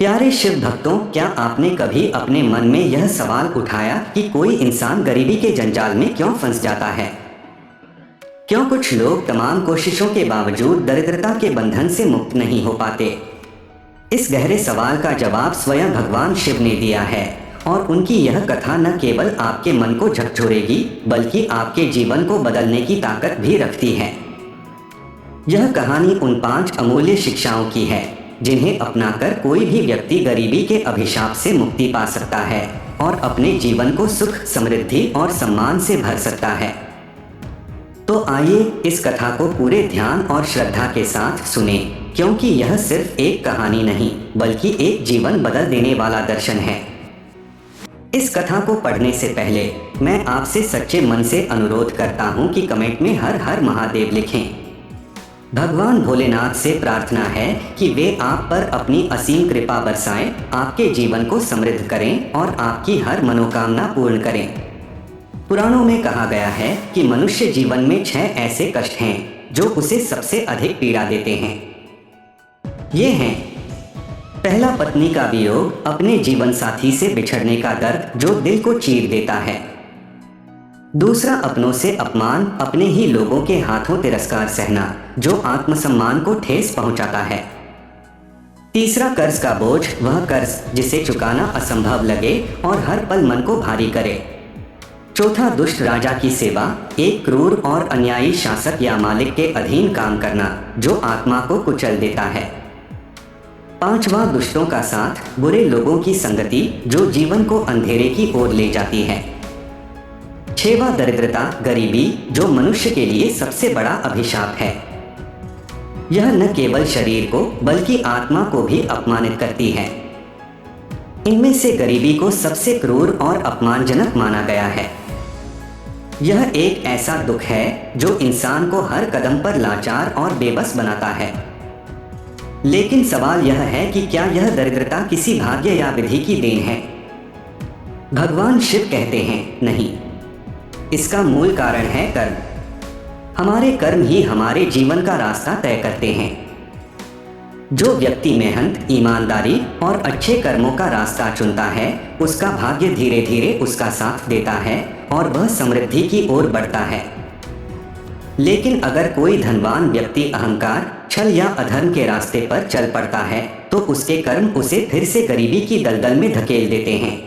प्यारे शिव भक्तों, क्या आपने कभी अपने मन में यह सवाल उठाया कि कोई इंसान गरीबी के जंजाल में क्यों फंस जाता है? क्यों कुछ लोग तमाम कोशिशों के बावजूद दरिद्रता के बंधन से मुक्त नहीं हो पाते? इस गहरे सवाल का जवाब स्वयं भगवान शिव ने दिया है, और उनकी यह कथा न केवल आपके मन को झकझोरेगी बल्कि आपके जीवन को बदलने की ताकत भी रखती है। यह कहानी उन 5 अमूल्य शिक्षाओं की है जिन्हें अपनाकर कोई भी व्यक्ति गरीबी के अभिशाप से मुक्ति पा सकता है और अपने जीवन को सुख, समृद्धि और सम्मान से भर सकता है। तो आइए इस कथा को पूरे ध्यान और श्रद्धा के साथ सुने, क्योंकि यह सिर्फ एक कहानी नहीं बल्कि एक जीवन बदल देने वाला दर्शन है। इस कथा को पढ़ने से पहले मैं आपसे सच्चे मन से अनुरोध करता हूं कि कमेंट में हर हर महादेव लिखें। भगवान भोलेनाथ से प्रार्थना है कि वे आप पर अपनी असीम कृपा बरसाएं, आपके जीवन को समृद्ध करें और आपकी हर मनोकामना पूर्ण करें। पुराणों में कहा गया है कि मनुष्य जीवन में 6 ऐसे कष्ट हैं जो उसे सबसे अधिक पीड़ा देते हैं। ये हैं: पहला, पत्नी का वियोग, अपने जीवन साथी से बिछड़ने का दर्द जो दिल को चीर देता है। दूसरा, अपनों से अपमान, अपने ही लोगों के हाथों तिरस्कार सहना जो आत्मसम्मान को ठेस पहुंचाता है। तीसरा, कर्ज का बोझ, वह कर्ज जिसे चुकाना असंभव लगे और हर पल मन को भारी करे। चौथा, दुष्ट राजा की सेवा, एक क्रूर और अन्यायी शासक या मालिक के अधीन काम करना जो आत्मा को कुचल देता है। पांचवा, दुष्टों का साथ, बुरे लोगों की संगति जो जीवन को अंधेरे की ओर ले जाती है। छठवां, दरिद्रता, गरीबी जो मनुष्य के लिए सबसे बड़ा अभिशाप है। यह न केवल शरीर को बल्कि आत्मा को भी अपमानित करती है। इनमें से गरीबी को सबसे क्रूर और अपमानजनक माना गया है। यह एक ऐसा दुख है जो इंसान को हर कदम पर लाचार और बेबस बनाता है। लेकिन सवाल यह है कि क्या यह दरिद्रता किसी भाग्य या विधि की देन है? भगवान शिव कहते हैं, नहीं। इसका मूल कारण है कर्म। हमारे कर्म ही हमारे जीवन का रास्ता तय करते हैं। जो व्यक्ति मेहनत, ईमानदारी और अच्छे कर्मों का रास्ता चुनता है, उसका भाग्य धीरे धीरे उसका साथ देता है और वह समृद्धि की ओर बढ़ता है। लेकिन अगर कोई धनवान व्यक्ति अहंकार, छल या अधर्म के रास्ते पर चल पड़ता है तो उसके कर्म उसे फिर से गरीबी की दलदल में धकेल देते हैं।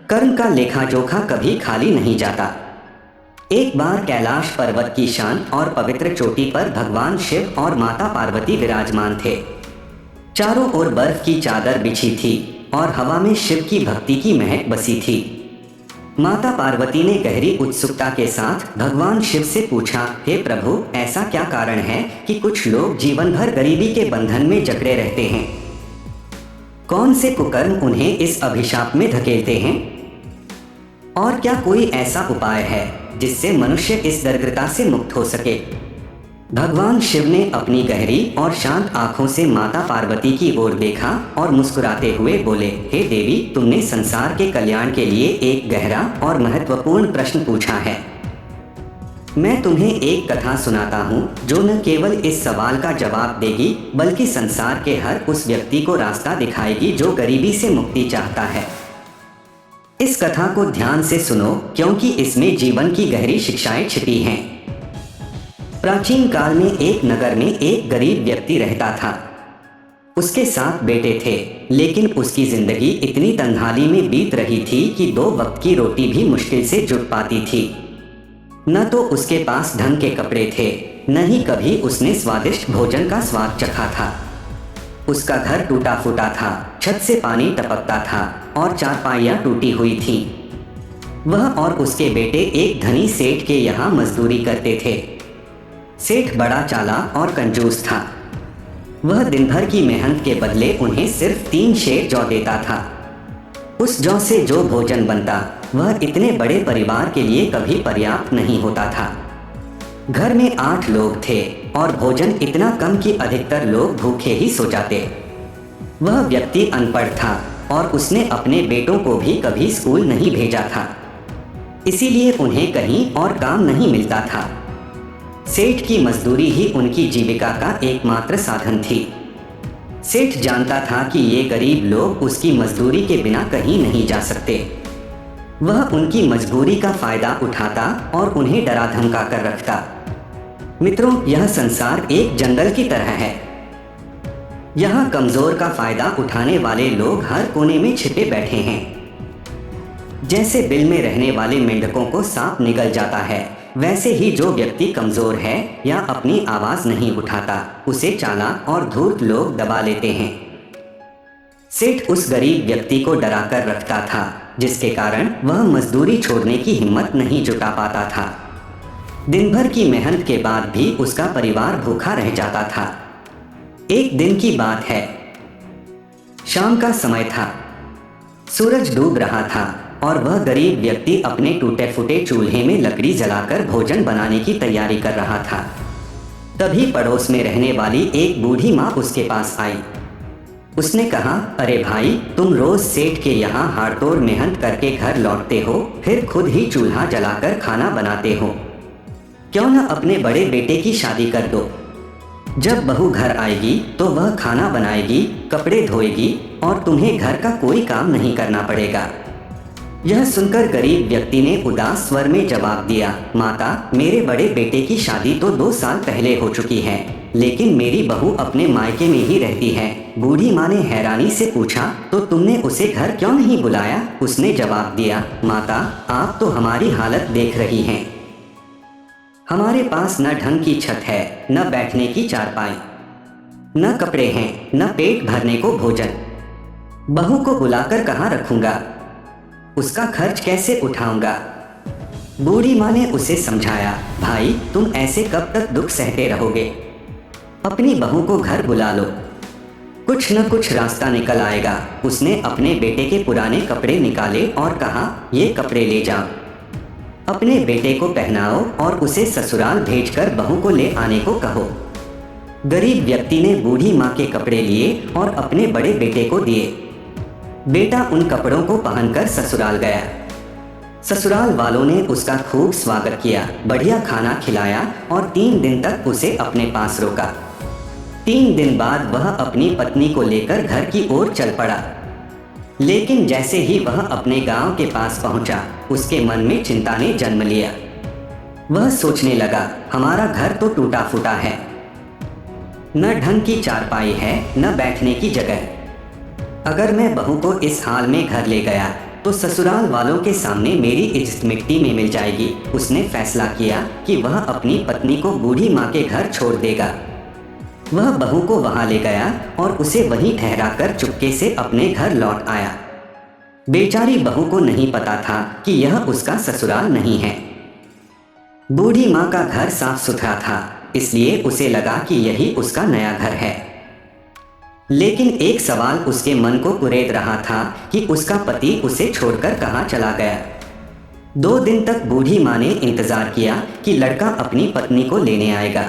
कर्म का लेखा जोखा कभी खाली नहीं जाता। एक बार कैलाश पर्वत की शांत और पवित्र चोटी पर भगवान शिव और माता पार्वती विराजमान थे। चारों ओर बर्फ की चादर बिछी थी और हवा में शिव की भक्ति की महक बसी थी। माता पार्वती ने गहरी उत्सुकता के साथ भगवान शिव से पूछा, हे प्रभु, ऐसा क्या कारण है कि कुछ लोग जीवन भर गरीबी के बंधन में जकड़े रहते हैं? कौन से कुकर्म उन्हें इस अभिशाप में धकेलते हैं? और क्या कोई ऐसा उपाय है जिससे मनुष्य इस दरिद्रता से मुक्त हो सके? भगवान शिव ने अपनी गहरी और शांत आंखों से माता पार्वती की ओर देखा और मुस्कुराते हुए बोले, हे देवी, तुमने संसार के कल्याण के लिए एक गहरा और महत्वपूर्ण प्रश्न पूछा है। मैं तुम्हें एक कथा सुनाता हूँ जो न केवल इस सवाल का जवाब देगी बल्कि संसार के हर उस व्यक्ति को रास्ता दिखाएगी जो गरीबी से मुक्ति चाहता है। इस कथा को ध्यान से सुनो, क्योंकि इसमें जीवन की गहरी शिक्षाएं छिपी हैं। प्राचीन काल में एक नगर में एक गरीब व्यक्ति रहता था। उसके 7 बेटे थे, लेकिन उसकी जिंदगी इतनी तन्हाई में बीत रही थी कि 2 वक्त की रोटी भी मुश्किल से जुट पाती थी। न तो उसके पास ढंग के कपड़े थे, न ही कभी उसने स्वादिष्ट भोजन का स्वाद चखा था। उसका घर टूटा फूटा था, छत से पानी टपकता था और चारपाइयाँ टूटी हुई थीं। वह और उसके बेटे एक धनी सेठ के यहाँ मजदूरी करते थे। सेठ बड़ा चालाक और कंजूस था। वह दिन भर की मेहनत के बदले उन्हें सिर्फ 3 शेर जौ देता था। उस जौ से जो भोजन बनता वह इतने बड़े परिवार के लिए कभी पर्याप्त नहीं होता था। घर में 8 लोग थे और भोजन इतना कम कि अधिकतर लोग भूखे ही सो जाते। वह व्यक्ति अनपढ़ था और उसने अपने बेटों को भी कभी स्कूल नहीं भेजा था, इसीलिए उन्हें कहीं और काम नहीं मिलता था। सेठ की मजदूरी ही उनकी जीविका का एकमात्र साधन थी। सेठ जानता था कि ये गरीब लोग उसकी मजदूरी के बिना कहीं नहीं जा सकते। वह उनकी मजबूरी का फायदा उठाता और उन्हें डरा धमका कर रखता। मित्रों, यह संसार एक जंगल की तरह है। यहाँ कमजोर का फायदा उठाने वाले लोग हर कोने में छिपे बैठे हैं। जैसे बिल में रहने वाले मेंढकों को सांप निगल जाता है, वैसे ही जो व्यक्ति कमजोर है या अपनी आवाज नहीं उठाता, उसे चालाक और धूर्त लोग दबा लेते हैं। सेठ उस गरीब व्यक्ति को डरा कर रखता था, जिसके कारण वह मजदूरी छोड़ने की हिम्मत नहीं जुटा पाता था। दिन भर की मेहनत के बाद भी उसका परिवार भूखा रह जाता था। एक दिन की बात है, शाम का समय था। सूरज डूब रहा था और वह गरीब व्यक्ति अपने टूटे फूटे चूल्हे में लकड़ी जलाकर भोजन बनाने की तैयारी कर रहा था। तभी पड़ोस में रहने वाली एक बूढ़ी माँ उसके पास आई। उसने कहा, अरे भाई, तुम रोज सेठ के यहाँ हाड़तोड़ मेहनत करके घर लौटते हो, फिर खुद ही चूल्हा जलाकर खाना बनाते हो। क्यों न अपने बड़े बेटे की शादी कर दो। जब बहू घर आएगी तो वह खाना बनाएगी, कपड़े धोएगी और तुम्हें घर का कोई काम नहीं करना पड़ेगा। यह सुनकर गरीब व्यक्ति ने उदास स्वर में जवाब दिया, माता, मेरे बड़े बेटे की शादी तो 2 साल पहले हो चुकी है, लेकिन मेरी बहू अपने मायके में ही रहती है। बूढ़ी माँ ने हैरानी से पूछा, तो तुमने उसे घर क्यों नहीं बुलाया? उसने जवाब दिया, माता, आप तो हमारी हालत देख रही हैं। हमारे पास न ढंग की छत है, न बैठने की चारपाई, न कपड़े हैं, न पेट भरने को भोजन। बहू को बुलाकर कहाँ रखूंगा? उसका खर्च कैसे उठाऊंगा? बूढ़ी माँ ने उसे समझाया, भाई, तुम ऐसे कब तक दुख सहते रहोगे? अपनी बहू को घर बुला लो, कुछ न कुछ रास्ता निकल आएगा। उसने अपने बेटे के पुराने कपड़े निकाले और कहा, ये कपड़े ले जाओ, अपने बेटे को पहनाओ और उसे ससुराल भेजकर बहू को ले आने को कहो। गरीब व्यक्ति ने बूढ़ी माँ के कपड़े लिए और अपने बड़े बेटे को दिए। बेटा उन कपड़ों को पहनकर ससुराल गया। ससुराल वालों ने उसका खूब स्वागत किया, बढ़िया खाना खिलाया और 3 दिन तक उसे अपने पास रोका। 3 दिन बाद वह अपनी पत्नी को लेकर घर की ओर चल पड़ा। लेकिन जैसे ही वह अपने गांव के पास पहुंचा, उसके मन में चिंता ने जन्म लिया। वह सोचने लगा, हमारा घर तो टूटा फूटा है, न ढंग की चारपाई है, न बैठने की जगह। अगर मैं बहू को इस हाल में घर ले गया तो ससुराल वालों के सामने मेरी इज्जत मिट्टी में मिल जाएगी। उसने फैसला किया कि वह अपनी पत्नी को बूढ़ी माँ के घर छोड़ देगा। वह बहू को वहां ले गया और उसे वहीं ठहराकर चुपके से अपने घर लौट आया। बेचारी बहू को नहीं पता था कि यह उसका ससुराल नहीं है। बूढ़ी माँ का घर साफ सुथरा था, इसलिए उसे लगा कि यही उसका नया घर है। लेकिन एक सवाल उसके मन को कुरेद रहा था कि उसका पति उसे छोड़कर कहाँ चला गया। 2 दिन तक बूढ़ी माँ ने इंतजार किया कि लड़का अपनी पत्नी को लेने आएगा,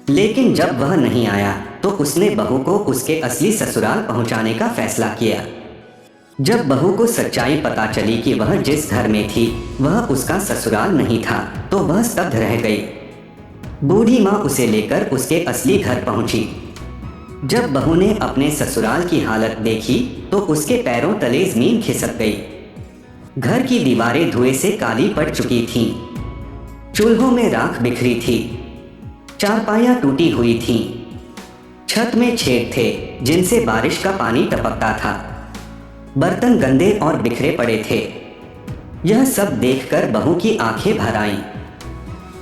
लेकिन जब वह नहीं आया तो उसने बहू को उसके असली ससुराल पहुंचाने का फैसला किया। जब बहू को सच्चाई पता चली कि वह जिस घर में थी वह उसका ससुराल नहीं था, तो वह स्तब्ध रह गई। बूढ़ी माँ उसे लेकर उसके असली घर पहुंची। जब बहू ने अपने ससुराल की हालत देखी तो उसके पैरों तले जमीन खिसक गई। घर की दीवारें धुएं से काली पड़ चुकी थीं, चूल्हों में राख बिखरी थी, चारपाइयां टूटी हुई थीं, छत में छेद थे जिनसे बारिश का पानी टपकता था, बर्तन गंदे और बिखरे पड़े थे। यह सब देखकर बहू की आंखें भर आईं।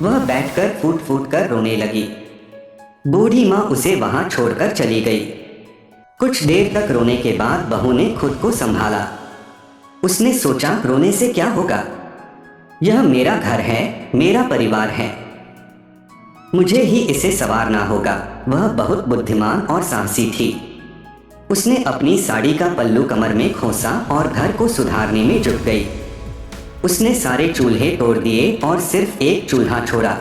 वह बैठकर फूट फूट कर रोने लगी। बूढ़ी माँ उसे वहां छोड़कर चली गई। कुछ देर तक रोने के बाद बहू ने खुद को संभाला। उसने सोचा, रोने से क्या होगा? यह मेरा घर है, मेरा परिवार है, मुझे ही इसे संवारना होगा। वह बहुत बुद्धिमान और साहसी थी। उसने अपनी साड़ी का पल्लू कमर में खोसा और घर को सुधारने में जुट गई। उसने सारे चूल्हे तोड़ दिए और सिर्फ एक चूल्हा छोड़ा।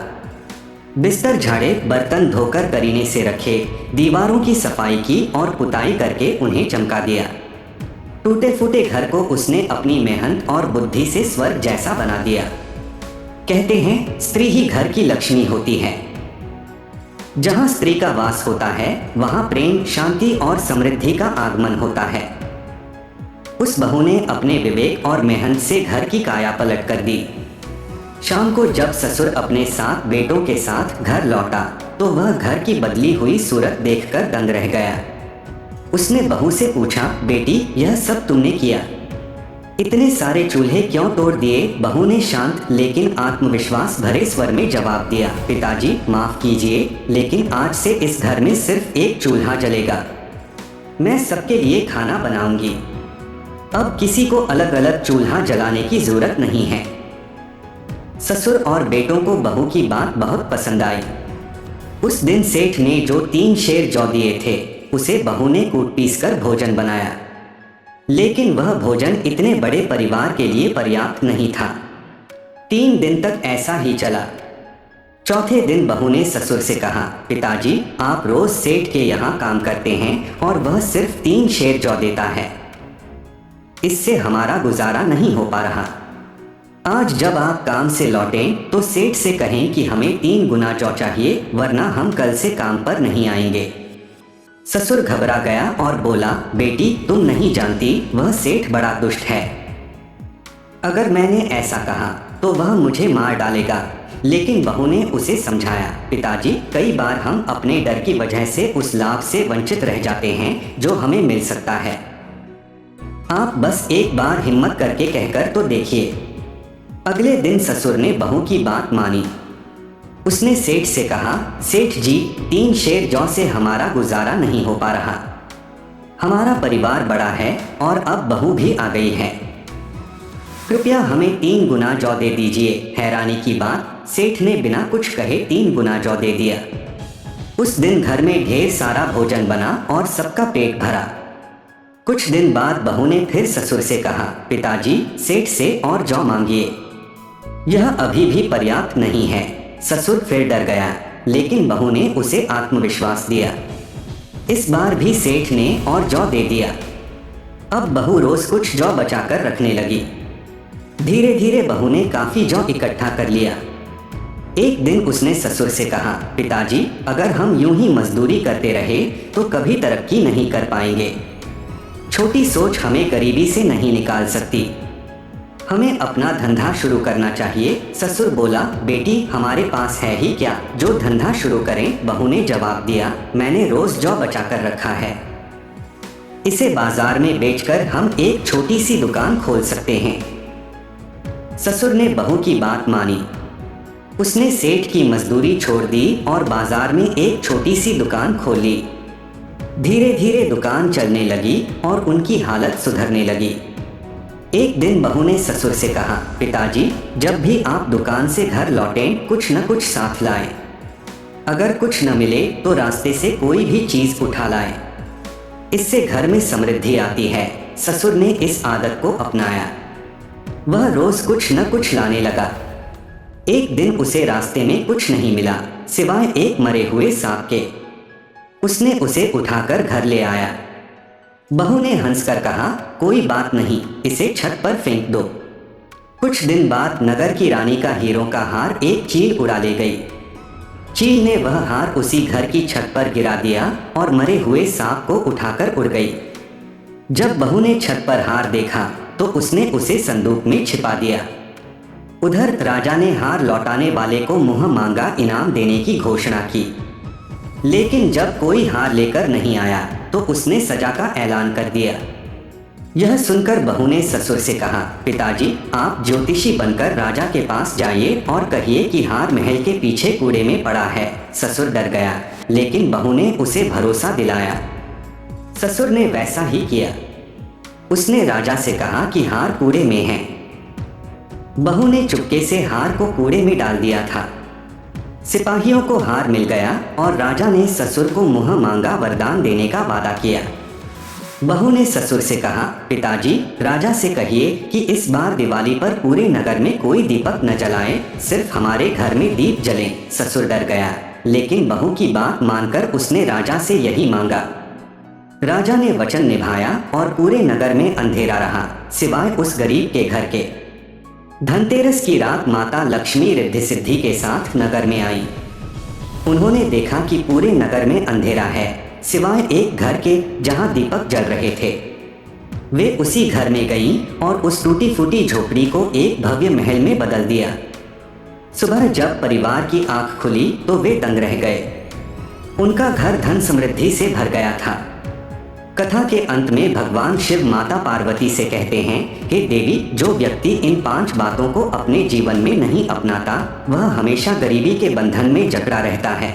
बिस्तर झाड़े, बर्तन धोकर करीने से रखे, दीवारों की सफाई की और पुताई करके उन्हें चमका दिया। टूटे फूटे घर को उसने अपनी मेहनत और बुद्धि से स्वर्ग जैसा बना दिया। कहते हैं, स्त्री ही घर की लक्ष्मी होती है। जहाँ स्त्री का वास होता है वहाँ प्रेम, शांति और समृद्धि का आगमन होता है। उस बहू ने अपने विवेक और मेहनत से घर की काया पलट कर दी। शाम को जब ससुर अपने 7 बेटों के साथ घर लौटा तो वह घर की बदली हुई सूरत देखकर दंग रह गया। उसने बहू से पूछा, बेटी यह सब तुमने किया? इतने सारे चूल्हे क्यों तोड़ दिए? बहू ने शांत लेकिन आत्मविश्वास भरे स्वर में जवाब दिया, पिताजी माफ कीजिए, लेकिन आज से इस घर में सिर्फ एक चूल्हा जलेगा। मैं सबके लिए खाना बनाऊंगी। अब किसी को अलग अलग चूल्हा जलाने की जरूरत नहीं है। ससुर और बेटों को बहू की बात बहुत पसंद आई। उस दिन सेठ ने जो 3 शेर जौ दिए थे उसे बहू ने कूट पीस कर भोजन बनाया, लेकिन वह भोजन इतने बड़े परिवार के लिए पर्याप्त नहीं था। 3 दिन तक ऐसा ही चला। चौथे दिन बहू ने ससुर से कहा, पिताजी आप रोज सेठ के यहाँ काम करते हैं और वह सिर्फ 3 शेर जौ देता है। इससे हमारा गुजारा नहीं हो पा रहा। आज जब आप काम से लौटें तो सेठ से कहें कि हमें 3 गुना जौ चाहिए, वरना हम कल से काम पर नहीं आएंगे। ससुर घबरा गया और बोला, बेटी तुम नहीं जानती वह सेठ बड़ा दुष्ट है। अगर मैंने ऐसा कहा तो वह मुझे मार डालेगा। लेकिन बहू ने उसे समझाया, पिताजी कई बार हम अपने डर की वजह से उस लाभ से वंचित रह जाते हैं जो हमें मिल सकता है। आप बस एक बार हिम्मत करके कहकर तो देखिए। अगले दिन ससुर ने बहू की बात मानी। उसने सेठ से कहा, सेठ जी 3 शेर जौ से हमारा गुजारा नहीं हो पा रहा। हमारा परिवार बड़ा है और अब बहू भी आ गई है। कृपया हमें 3 गुना जौ दे दीजिए। हैरानी की बात, सेठ ने बिना कुछ कहे 3 गुना जौ दे दिया। उस दिन घर में ढेर सारा भोजन बना और सबका पेट भरा। कुछ दिन बाद बहू ने फिर ससुर से कहा, पिताजी सेठ से और जौ मांगिए, यह अभी भी पर्याप्त नहीं है। ससुर फिर डर गया, लेकिन बहू ने उसे आत्मविश्वास दिया। इस बार भी सेठ ने और जौ दे दिया। अब बहू रोज कुछ जौ बचाकर रखने लगी। धीरे धीरे बहू ने काफी जौ इकट्ठा कर लिया। एक दिन उसने ससुर से कहा, पिताजी अगर हम यूं ही मजदूरी करते रहे तो कभी तरक्की नहीं कर पाएंगे। छोटी सोच हमें गरीबी से नहीं निकाल सकती। हमें अपना धंधा शुरू करना चाहिए। ससुर बोला, बेटी हमारे पास है ही क्या जो धंधा शुरू करें? बहू ने जवाब दिया, मैंने रोज जौ बचा कर रखा है, इसे बाजार में बेचकर हम एक छोटी सी दुकान खोल सकते हैं। ससुर ने बहू की बात मानी। उसने सेठ की मजदूरी छोड़ दी और बाजार में एक छोटी सी दुकान खोल ली। धीरे धीरे दुकान चलने लगी और उनकी हालत सुधरने लगी। एक दिन बहू ने ससुर से कहा, पिताजी जब भी आप दुकान से घर लौटें कुछ न कुछ साथ लाएं। अगर कुछ न मिले तो रास्ते से कोई भी चीज उठा लाएं। इससे घर में समृद्धि आती है। ससुर ने इस आदत को अपनाया। वह रोज कुछ न कुछ लाने लगा। एक दिन उसे रास्ते में कुछ नहीं मिला सिवाय एक मरे हुए सांप के। उसने उसे उठाकर घर ले आया। बहू ने हंसकर कहा, कोई बात नहीं, इसे छत पर फेंक दो। कुछ दिन बाद नगर की रानी का हीरों का हार एक चील उड़ा ले गई। चील ने वह हार उसी घर की छत पर गिरा दिया और मरे हुए सांप को उठाकर उड़ गई। जब बहू ने छत पर हार देखा तो उसने उसे संदूक में छिपा दिया। उधर राजा ने हार लौटाने वाले को मुंह मांगा इनाम देने की घोषणा की, लेकिन जब कोई हार लेकर नहीं आया तो उसने सजा का ऐलान कर दिया। यह सुनकर बहू ने ससुर से कहा, पिताजी आप ज्योतिषी बनकर राजा के पास जाइए और कहिए कि हार महल के पीछे कूड़े में पड़ा है। ससुर डर गया, लेकिन बहू ने उसे भरोसा दिलाया। ससुर ने वैसा ही किया। उसने राजा से कहा कि हार कूड़े में है। बहू ने चुपके से हार को कूड़े में डाल दिया था। सिपाहियों को हार मिल गया और राजा ने ससुर को मुंह मांगा वरदान देने का वादा किया। बहू ने ससुर से कहा, पिताजी राजा से कहिए कि इस बार दिवाली पर पूरे नगर में कोई दीपक न जलाए, सिर्फ हमारे घर में दीप जलें। ससुर डर गया, लेकिन बहू की बात मानकर उसने राजा से यही मांगा। राजा ने वचन निभाया और पूरे नगर में अंधेरा रहा सिवाय उस गरीब के घर के। धनतेरस की रात माता लक्ष्मी रिद्धि सिद्धि के साथ नगर में आई। उन्होंने देखा कि पूरे नगर में अंधेरा है, सिवाय एक घर के जहां दीपक जल रहे थे। वे उसी घर में गईं और उस टूटी फूटी झोपड़ी को एक भव्य महल में बदल दिया। सुबह जब परिवार की आंख खुली तो वे दंग रह गए। उनका घर धन समृद्धि से भर गया था। कथा के अंत में भगवान शिव माता पार्वती से कहते हैं कि देवी, जो व्यक्ति इन 5 बातों को अपने जीवन में नहीं अपनाता वह हमेशा गरीबी के बंधन में जकड़ा रहता है।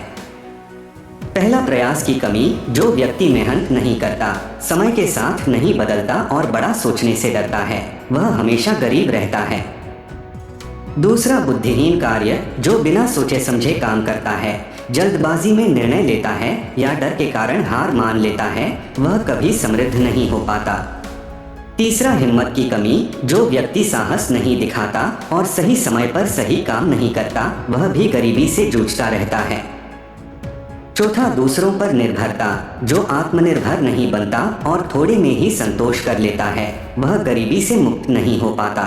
पहला, प्रयास की कमी। जो व्यक्ति मेहनत नहीं करता, समय के साथ नहीं बदलता और बड़ा सोचने से डरता है, वह हमेशा गरीब रहता है। दूसरा, बुद्धिहीन कार्य। जो बिना सोचे समझे काम करता है, जल्दबाजी में निर्णय लेता है या डर के कारण हार मान लेता है, वह कभी समृद्ध नहीं हो पाता। तीसरा, हिम्मत की कमी। जो व्यक्ति साहस नहीं दिखाता और सही समय पर सही काम नहीं करता, वह भी गरीबी से जूझता रहता है। चौथा, दूसरों पर निर्भरता। जो आत्मनिर्भर नहीं बनता और थोड़े में ही संतोष कर लेता है, वह गरीबी से मुक्त नहीं हो पाता।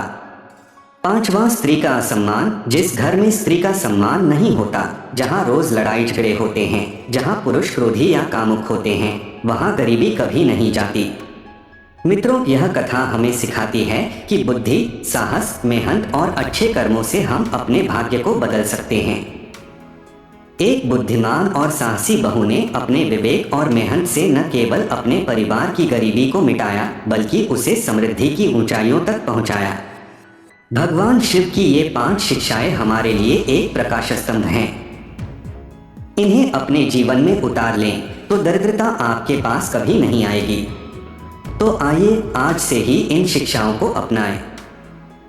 पांचवा, स्त्री का असम्मान। जिस घर में स्त्री का सम्मान नहीं होता, जहां रोज लड़ाई झगड़े होते हैं, जहां पुरुष क्रोधी या कामुक होते हैं, वहां गरीबी कभी नहीं जाती। मित्रों, यह कथा हमें सिखाती है कि बुद्धि, साहस, मेहनत और अच्छे कर्मों से हम अपने भाग्य को बदल सकते हैं। एक बुद्धिमान और साहसी बहू ने अपने विवेक और मेहनत से न केवल अपने परिवार की गरीबी को मिटाया, बल्कि उसे समृद्धि की ऊंचाइयों तक पहुंचाया। भगवान शिव की ये 5 शिक्षाएं हमारे लिए एक प्रकाश स्तंभ हैं। इन्हें अपने जीवन में उतार लें तो दरिद्रता आपके पास कभी नहीं आएगी। तो आइए आज से ही इन शिक्षाओं को अपनाएं।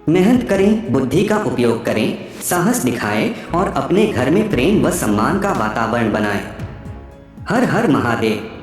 मेहनत करें, बुद्धि का उपयोग करें, साहस दिखाएं और अपने घर में प्रेम व सम्मान का वातावरण बनाएं। हर हर महादेव।